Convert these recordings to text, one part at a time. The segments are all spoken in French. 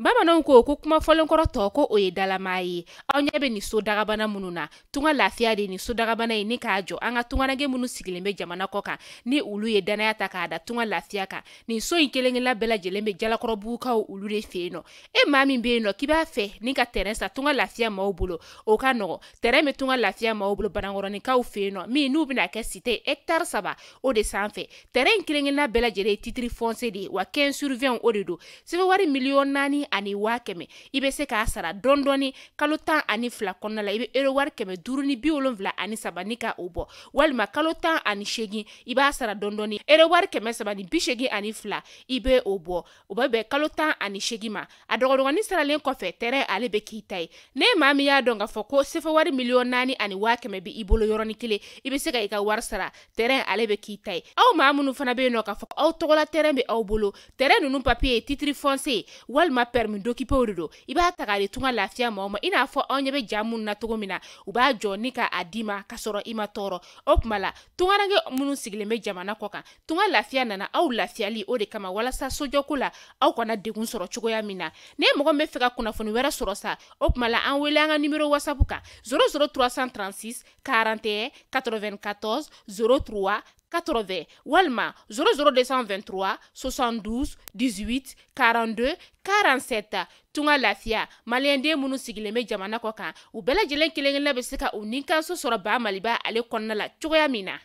Bamananw ko kuma fɔlen kɔrɔ tɔ ko o ye dalama ye. Aw ɲɛ bɛ ni so dagabana minnu na. Tunga lafiya de ni so dagabana ye ni k'a jɔ an ka tunganage minnu sigilen bɛ jamana kɔ kan ni olu ye danaya ta k'a da tunga lafiya kan. Nin so in kelen-kelenna bɛɛ lajɛlen bɛ jalakɔrɔbugukaw olu de fɛ yen nɔ. E maa min bɛ yen nɔ k'i b'a fɛ ni ka terrain sa tunga lafiya maaw bolo o ka nɔgɔ. Terrain bɛ tunga lafiya maaw bolo Banankɔrɔnikaw fɛ yen nɔ min n'u bɛna kɛ cité hectare 3 o de sanfɛ. Terrain in kelen-kelenna bɛɛ lajɛlen ye titre foncier de ye wa 15/20 o de don. Sɛbɛn wari miliyɔn 4 ani 5000 i bɛ se k'a sara dɔɔni kalo 12 kɔnɔna la i bɛ euro wari 573 ni ka o bɔ walima kalo 18 i b'a sara dɔɔni euro wari 382 i bɛ o bɔ o bɛ bɛn kalo 18 ma a dɔgɔdɔgɔnin saralen kɔfɛ terrain ale bɛ k'i ta ye ne maa min y'a dɔn k'a fɔ ko sɛbɛn wari miliyɔn 4 ani 5000 bɛ i bolo yɔrɔnin kelen i bɛ se ka i ka wari sara terrain ale bɛ k'i ta ye aw maa minnu fana bɛ yen nɔ k'a fɔ aw tɔgɔla terrain bɛ aw bolo terrain ninnu papier ye titre foncier walima permis d'occuper o de don i b'a ta k'a di tunga lafiya maaw ma i n'a fɔ anw ɲɛ bɛ ja minnu na cogo min na u b'a jɔ ni ka a di ma ka sɔrɔ i ma tɔɔrɔ o tuma la tunganage minnu sigilen bɛ jamana kɔ kan tunga lafiya nana aw lafiyali o de kama walasa sojɔko la aw kana degun sɔrɔ cogoya min na ne mɔgɔ min bɛ fɛ ka kunnafoni wɛrɛ sɔrɔ sa o tuma la an wele an ka numéro whatsapp kan 00336 41 94 03 80 walima 00223 72 18 42 47 tunga lafiya maliyɛnden minnu sigilen bɛ jamana kɔ kan u bɛɛ lajɛlen kelen-kelenna bɛ se ka u ni kanso sɔrɔ ba maliba ale kɔnɔna la cogoya min na.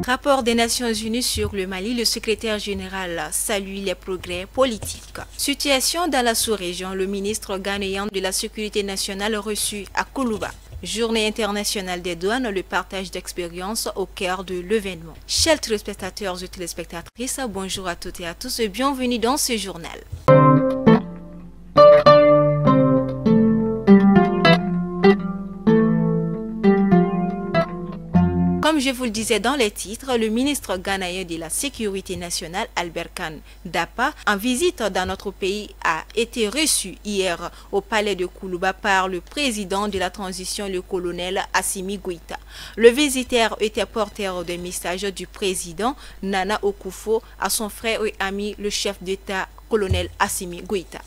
Rapport des Nations Unies sur le Mali, le secrétaire général salue les progrès politiques. Situation dans la sous-région, le ministre ghanéen de la Sécurité nationale reçu à Koulouba. Journée internationale des douanes, le partage d'expériences au cœur de l'événement. Chers téléspectateurs et téléspectatrices, bonjour à toutes et à tous et bienvenue dans ce journal. Comme je vous le disais dans les titres, le ministre ghanéen de la Sécurité nationale, Albert Khan Dapa, en visite dans notre pays, a été reçu hier au palais de Koulouba par le président de la transition, le colonel Assimi Goïta. Le visiteur était porteur des messages du président Nana Akufo à son frère et ami, le chef d'État, colonel Assimi Goïta.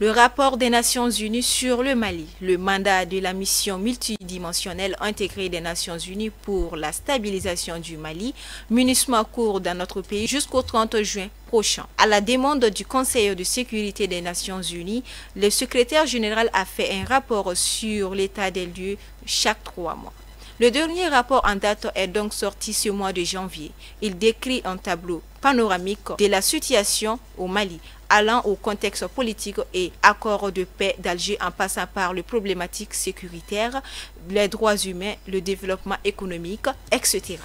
Le rapport des Nations Unies sur le Mali, le mandat de la mission multidimensionnelle intégrée des Nations Unies pour la stabilisation du Mali, MINUSMA court dans notre pays jusqu'au 30 juin prochain. À la demande du Conseil de sécurité des Nations Unies, le secrétaire général a fait un rapport sur l'état des lieux chaque 3 mois. Le dernier rapport en date est donc sorti ce mois de janvier. Il décrit un tableau panoramique de la situation au Mali, allant au contexte politique et accord de paix d'Alger en passant par les problématiques sécuritaires, les droits humains, le développement économique, etc.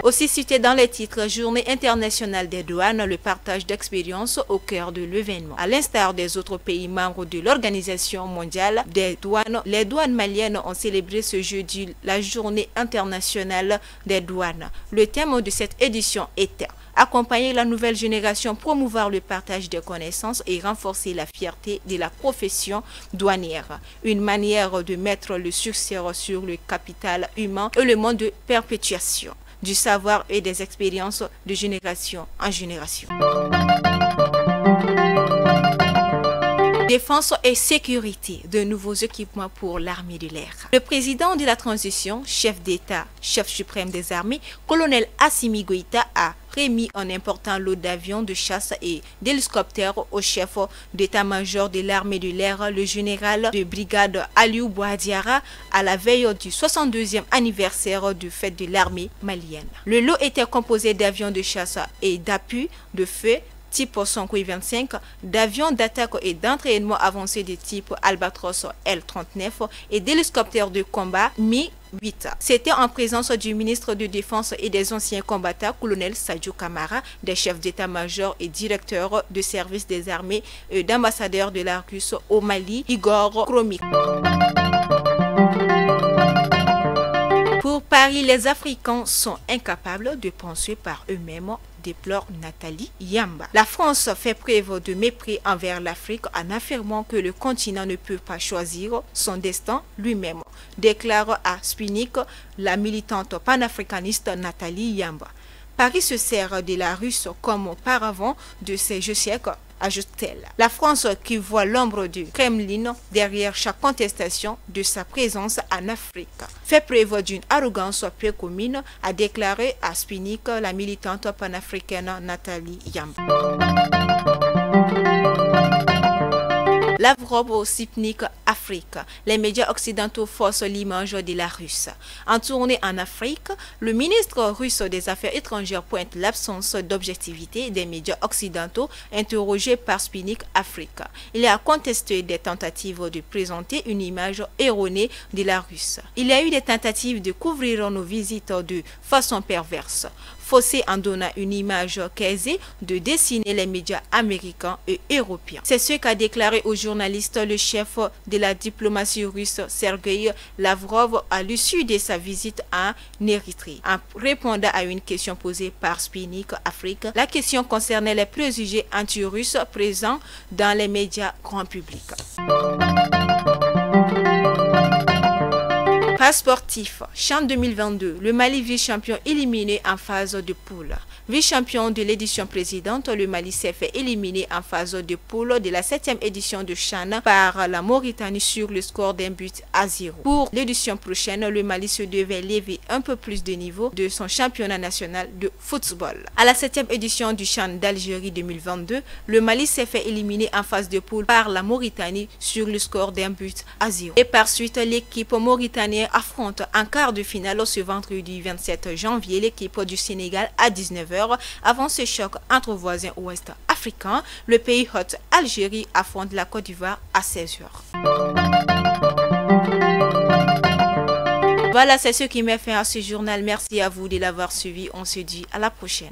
Aussi cité dans les titres, Journée internationale des douanes, le partage d'expériences au cœur de l'événement. À l'instar des autres pays membres de l'Organisation mondiale des douanes, les douanes maliennes ont célébré ce jeudi la Journée internationale des douanes. Le thème de cette édition était accompagner la nouvelle génération, promouvoir le partage des connaissances et renforcer la fierté de la profession douanière. Une manière de mettre le succès sur le capital humain et le mode de perpétuation du savoir et des expériences de génération en génération. Défense et sécurité, de nouveaux équipements pour l'armée de l'air. Le président de la transition, chef d'État, chef suprême des armées, colonel Assimi Goïta a remis un important lot d'avions de chasse et d'hélicoptères au chef d'état-major de l'armée de l'air, le général de brigade Aliou Bouadiara, à la veille du 62e anniversaire du fête de l'armée malienne. Le lot était composé d'avions de chasse et d'appui de feu type Sonkoï 25, d'avions d'attaque et d'entraînement avancés de type Albatros L-39 et d'hélicoptères de combat Mi-8. C'était en présence du ministre de Défense et des anciens combattants, colonel Sadio Kamara, des chefs d'état-major et directeurs de service des armées et d'ambassadeurs de la Russie au Mali, Igor Kromik. Pour Paris, les Africains sont incapables de penser par eux-mêmes, déplore Nathalie Yamba. La France fait preuve de mépris envers l'Afrique en affirmant que le continent ne peut pas choisir son destin lui-même, déclare à Sputnik la militante panafricaniste Nathalie Yamba. Paris se sert de la Russie comme paravent de ses jeux siècles, ajoute-t-elle. La France qui voit l'ombre du Kremlin derrière chaque contestation de sa présence en Afrique fait preuve d'une arrogance peu commune, a déclaré à Sputnik la militante panafricaine Nathalie Yamba. Lavrov au Sputnik Afrique. Les médias occidentaux forcent l'image de la Russe. En tournée en Afrique, le ministre russe des Affaires étrangères pointe l'absence d'objectivité des médias occidentaux interrogés par Sputnik Afrique. Il a contesté des tentatives de présenter une image erronée de la Russe. Il y a eu des tentatives de couvrir nos visites de façon perverse, faussée en donnant une image qu'aisée de dessiner les médias américains et européens. C'est ce qu'a déclaré au journaliste le chef de la diplomatie russe Sergueï Lavrov à l'issue de sa visite en Érythrée. En répondant à une question posée par Sputnik Afrique, la question concernait les préjugés anti-russes présents dans les médias grand public. Sportif, CHAN 2022, le Mali vice-champion éliminé en phase de poule. Vice-champion de l'édition précédente, le Mali s'est fait éliminer en phase de poule de la 7e édition de CHAN par la Mauritanie sur le score d'1-0. Pour l'édition prochaine, le Mali se devait lever un peu plus de niveau de son championnat national de football. À la 7e édition du CHAN d'Algérie 2022, le Mali s'est fait éliminer en phase de poule par la Mauritanie sur le score d'1-0. Et par suite, l'équipe mauritanienne affronte en quart de finale ce vendredi 27 janvier l'équipe du Sénégal à 19h. Avant ce choc entre voisins ouest africains, le pays hôte Algérie affronte la Côte d'Ivoire à 16h. Voilà, c'est ce qui met fin à ce journal. Merci à vous de l'avoir suivi. On se dit à la prochaine.